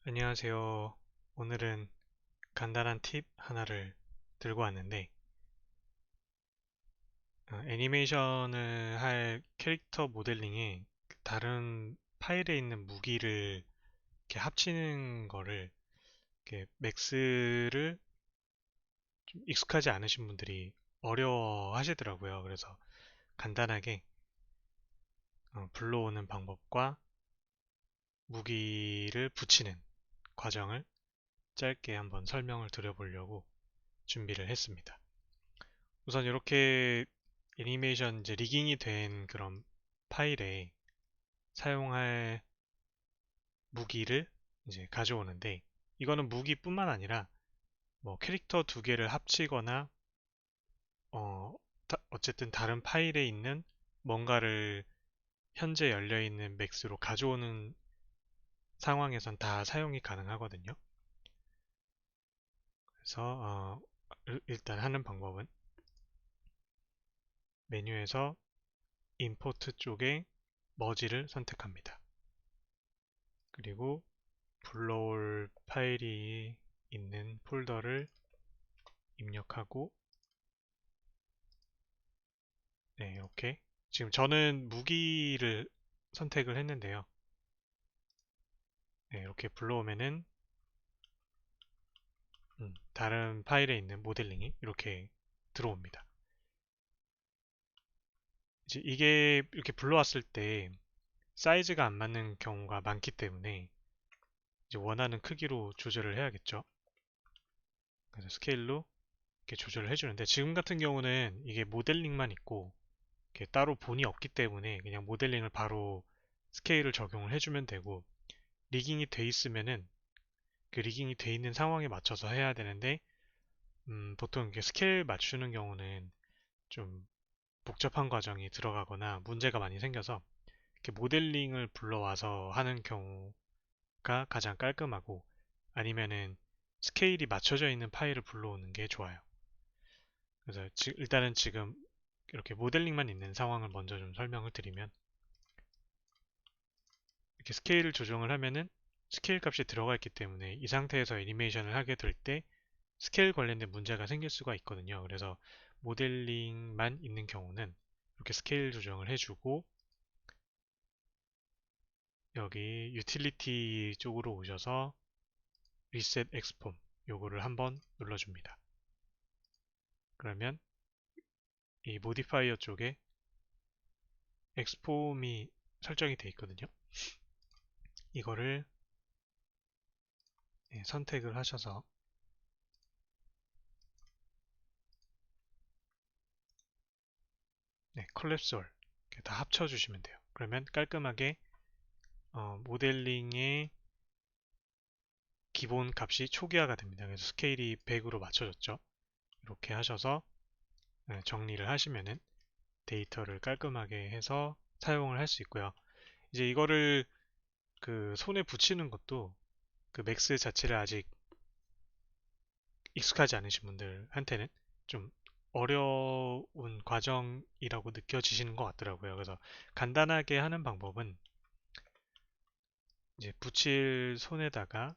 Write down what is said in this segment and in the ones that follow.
안녕하세요. 오늘은 간단한 팁 하나를 들고 왔는데, 애니메이션을 할 캐릭터 모델링에 다른 파일에 있는 무기를 이렇게 합치는 거를 이렇게 맥스를 좀 익숙하지 않으신 분들이 어려워 하시더라고요. 그래서 간단하게 불러오는 방법과 무기를 붙이는 과정을 짧게 한번 설명을 드려보려고 준비를 했습니다. 우선 이렇게 애니메이션 이제 리깅이 된 그런 파일에 사용할 무기를 이제 가져오는데, 이거는 무기뿐만 아니라 뭐 캐릭터 두 개를 합치거나 어쨌든 다른 파일에 있는 뭔가를 현재 열려 있는 맥스로 가져오는 상황에선 다 사용이 가능하거든요. 그래서 일단 하는 방법은 메뉴에서 임포트 쪽에 머지를 선택합니다. 그리고 불러올 파일이 있는 폴더를 입력하고, 네, 이렇게 지금 저는 무기를 선택을 했는데요. 네, 이렇게 불러오면은 다른 파일에 있는 모델링이 이렇게 들어옵니다. 이제 이게 이렇게 불러왔을 때 사이즈가 안 맞는 경우가 많기 때문에 이제 원하는 크기로 조절을 해야겠죠. 그래서 스케일로 이렇게 조절을 해주는데, 지금 같은 경우는 이게 모델링만 있고 이렇게 따로 본이 없기 때문에 그냥 모델링을 바로 스케일을 적용을 해주면 되고, 리깅이 돼 있으면은 그 리깅이 돼 있는 상황에 맞춰서 해야 되는데, 보통 이렇게 스케일 맞추는 경우는 좀 복잡한 과정이 들어가거나 문제가 많이 생겨서 이렇게 모델링을 불러와서 하는 경우가 가장 깔끔하고, 아니면은 스케일이 맞춰져 있는 파일을 불러오는 게 좋아요. 그래서 일단은 지금 이렇게 모델링만 있는 상황을 먼저 좀 설명을 드리면, 이렇게 스케일을 조정을 하면은 스케일 값이 들어가 있기 때문에 이 상태에서 애니메이션을 하게 될 때 스케일 관련된 문제가 생길 수가 있거든요. 그래서 모델링만 있는 경우는 이렇게 스케일 조정을 해주고, 여기 유틸리티 쪽으로 오셔서 리셋 엑스폼 요거를 한번 눌러줍니다. 그러면 이 모디파이어 쪽에 엑스폼이 설정이 되어 있거든요. 이거를 선택을 하셔서 collapse all 다 합쳐주시면 돼요. 그러면 깔끔하게 모델링의 기본 값이 초기화가 됩니다. 그래서 스케일이 100으로 맞춰졌죠. 이렇게 하셔서 정리를 하시면은 데이터를 깔끔하게 해서 사용을 할 수 있고요. 이제 이거를 그 손에 붙이는 것도 그 맥스 자체를 아직 익숙하지 않으신 분들한테는 좀 어려운 과정이라고 느껴지시는 것 같더라고요. 그래서 간단하게 하는 방법은 이제 붙일 손에다가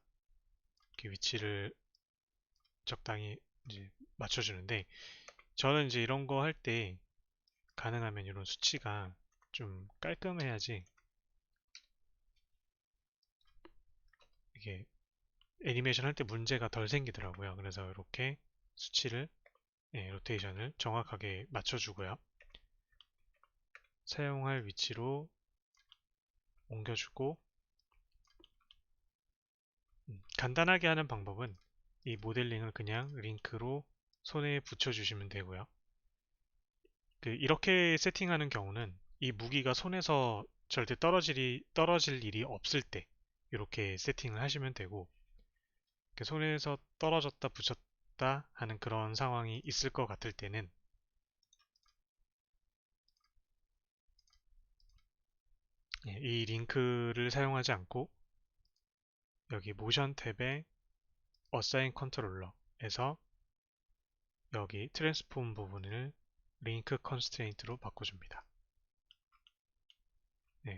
이렇게 위치를 적당히 이제 맞춰주는데, 저는 이제 이런 거 할 때 가능하면 이런 수치가 좀 깔끔해야지 이게 애니메이션 할 때 문제가 덜 생기더라고요. 그래서 이렇게 수치를 로테이션을 정확하게 맞춰주고요. 사용할 위치로 옮겨주고, 간단하게 하는 방법은 이 모델링을 그냥 링크로 손에 붙여주시면 되고요. 이렇게 세팅하는 경우는 이 무기가 손에서 절대 떨어질 일이 없을 때 이렇게 세팅을 하시면 되고, 손에서 떨어졌다 붙였다 하는 그런 상황이 있을 것 같을 때는 이 링크를 사용하지 않고 여기 모션 탭에 어사인 컨트롤러에서 여기 트랜스폼 부분을 링크 컨스트레인트로 바꿔줍니다.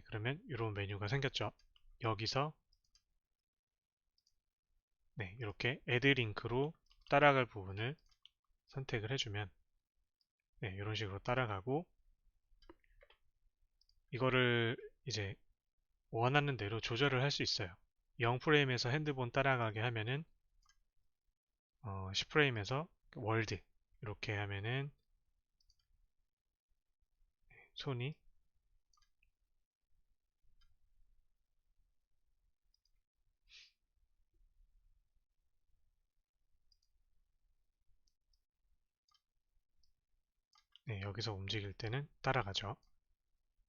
그러면 이런 메뉴가 생겼죠. 여기서 네, 이렇게 add 링크로 따라갈 부분을 선택을 해주면 네, 이런 식으로 따라가고 이거를 이제 원하는 대로 조절을 할 수 있어요. 0프레임에서 핸드본 따라가게 하면은 10프레임에서 월드 이렇게 하면은 손이 네, 여기서 움직일 때는 따라가죠.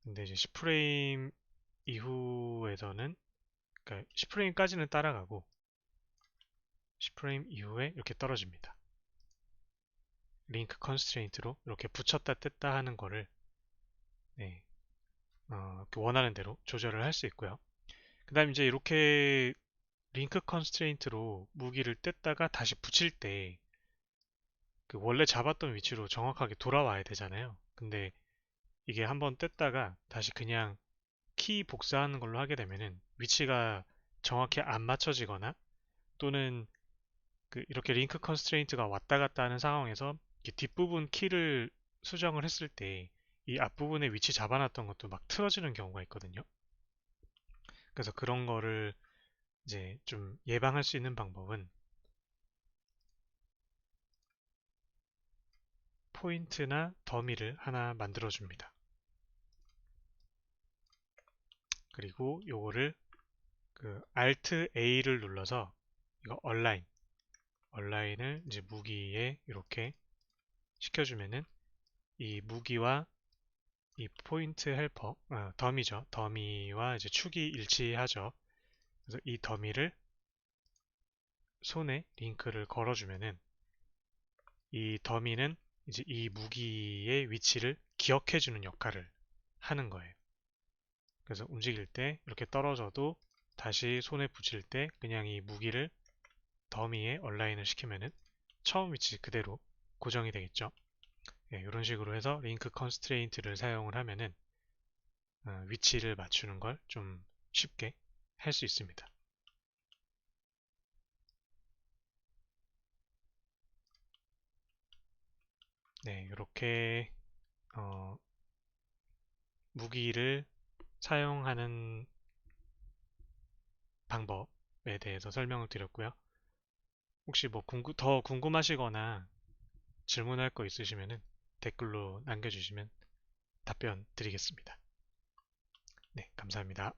근데 이제 10프레임 이후에서는 그러니까 10프레임까지는 따라가고 10프레임 이후에 이렇게 떨어집니다. 링크 컨스트레인트로 이렇게 붙였다 뗐다 하는 거를 네, 그 원하는 대로 조절을 할 수 있고요. 그 다음 이제 이렇게 링크 컨스트레인트로 무기를 뗐다가 다시 붙일 때 그 원래 잡았던 위치로 정확하게 돌아와야 되잖아요. 근데 이게 한번 뗐다가 다시 그냥 키 복사하는 걸로 하게 되면은 위치가 정확히 안 맞춰지거나 또는 그 이렇게 링크 컨스트레인트가 왔다 갔다 하는 상황에서 뒷부분 키를 수정을 했을 때 이 앞부분에 위치 잡아놨던 것도 막 틀어지는 경우가 있거든요. 그래서 그런 거를 이제 좀 예방할 수 있는 방법은 포인트나 더미를 하나 만들어 줍니다. 그리고 요거를 그 Alt A를 눌러서 이거 얼라인을 이제 무기에 이렇게 시켜주면은 이 무기와 이 포인트 헬퍼, 더미죠. 더미와 이제 축이 일치하죠. 그래서 이 더미를 손에 링크를 걸어주면은 이 더미는 이제 이 무기의 위치를 기억해주는 역할을 하는 거예요. 그래서 움직일 때 이렇게 떨어져도 다시 손에 붙일 때 그냥 이 무기를 더미에 얼라인을 시키면은 처음 위치 그대로 고정이 되겠죠. 예, 이런 식으로 해서 링크 컨스트레인트를 사용을 하면은 위치를 맞추는 걸 좀 쉽게 할 수 있습니다. 네, 이렇게 무기를 사용하는 방법에 대해서 설명을 드렸고요. 혹시 뭐 더 궁금하시거나 질문할 거 있으시면은 댓글로 남겨주시면 답변 드리겠습니다. 네, 감사합니다.